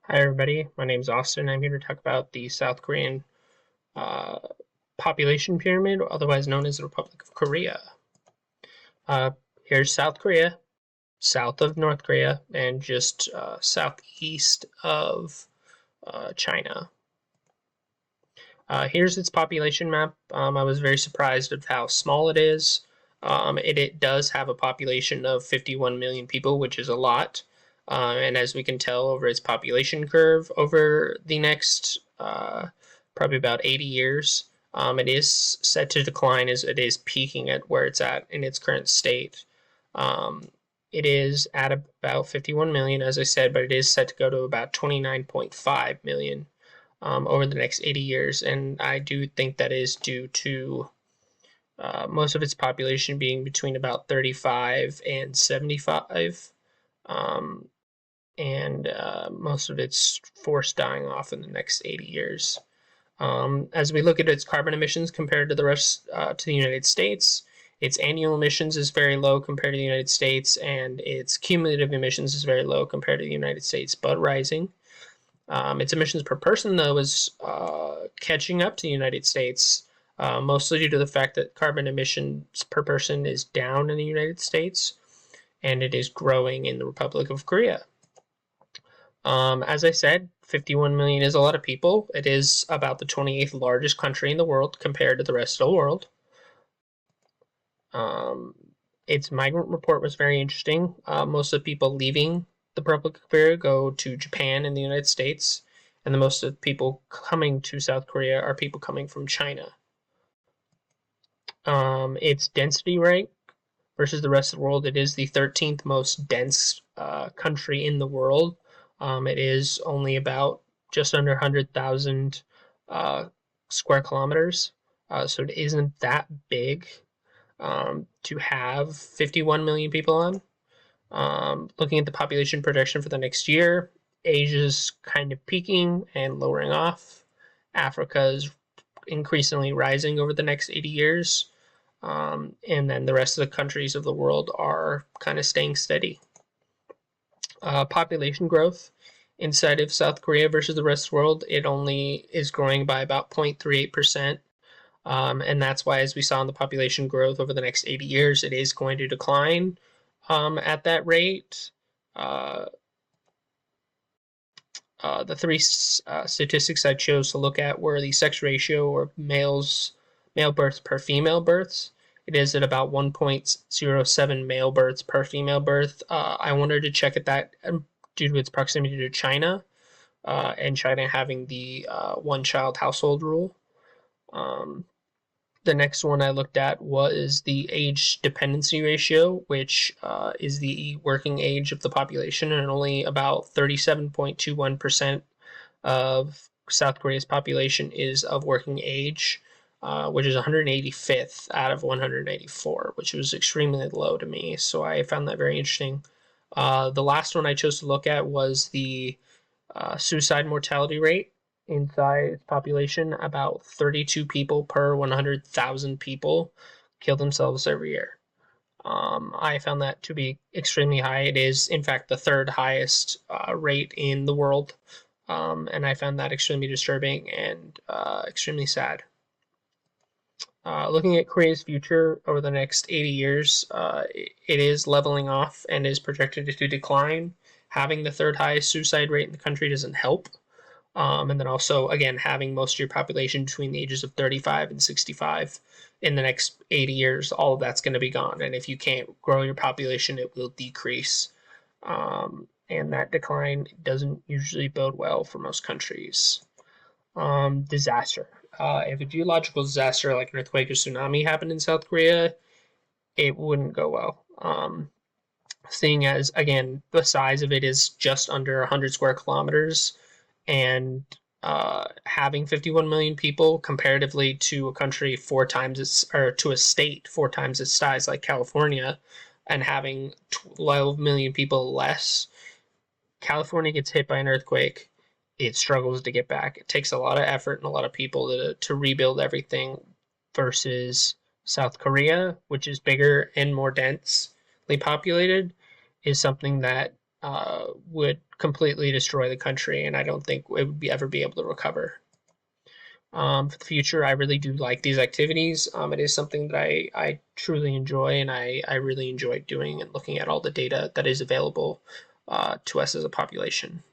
Hi, everybody. My name is Austin. I'm here to talk about the South Korean uh, population pyramid, otherwise known as the Republic of Korea. Uh, Here's South Korea, south of North Korea, and just southeast of China. Here's its population map. I was very surprised of how small it is. It does have a population of 51 million people, which is a lot. And as we can tell over its population curve over the next probably about 80 years, it is set to decline as it is peaking at where it's at in its current state. Um, it is at about 51 million, as I said, but it is set to go to about 29.5 million over the next 80 years. And I do think that is due to most of its population being between about 35 and 75. Um, and most of it's forced dying off in the next 80 years. As we look at its carbon emissions compared to the rest to the United States, its annual emissions is very low compared to the United States, and its cumulative emissions is very low compared to the United States, but rising. Its emissions per person, though, is catching up to the United States, mostly due to the fact that carbon emissions per person is down in the United States, and it is growing in the Republic of Korea. As I said, 51 million is a lot of people. It is about the 28th largest country in the world compared to the rest of the world. Um, its migrant report was very interesting. Most of the people leaving the Republic of Korea go to Japan and the United States, and the most of the people coming to South Korea are people coming from China. Its density rate versus the rest of the world, it is the 13th most dense country in the world. It is only about just under 100,000 square kilometers, so it isn't that big to have 51 million people on. Looking at the population projection for the next year, Asia's kind of peaking and lowering off. Africa is increasingly rising over the next 80 years. And then the rest of the countries of the world are kind of staying steady. Population growth inside of South Korea versus the rest of the world, it only is growing by about 0.38%. And that's why, as we saw in the population growth over the next 80 years, it is going to decline at that rate. The three statistics I chose to look at were the sex ratio, or male births per female births. It is at about 1.07 male births per female birth. I wanted to check at that due to its proximity to China, and China having the one-child household rule. The next one I looked at was the age dependency ratio, which is the working age of the population, and only about 37.21% of South Korea's population is of working age, which is 185th out of 184, which was extremely low to me. So I found that very interesting. The last one I chose to look at was the suicide mortality rate inside its population. About 32 people per 100,000 people kill themselves every year. I found that to be extremely high. It is, in fact, the third highest rate in the world. And I found that extremely disturbing and extremely sad. Looking at Korea's future over the next 80 years, it is leveling off and is projected to decline. Having the third highest suicide rate in the country doesn't help. And then also, again, having most of your population between the ages of 35 and 65 in the next 80 years, all of that's going to be gone. And if you can't grow your population, it will decrease. And that decline doesn't usually bode well for most countries. Disaster. If a geological disaster like an earthquake or tsunami happened in South Korea, it wouldn't go well. Seeing as, again, the size of it is just under 100 square kilometers, and having 51 million people comparatively to a country four times its, or to a state four times its size like California, and having 12 million people less, California gets hit by an earthquake, it struggles to get back. It takes a lot of effort and a lot of people to rebuild everything, versus South Korea, which is bigger and more densely populated, is something that would completely destroy the country, and I don't think it would ever be able to recover. For the future, I really do like these activities. It is something that I truly enjoy, and I really enjoy doing and looking at all the data that is available to us as a population.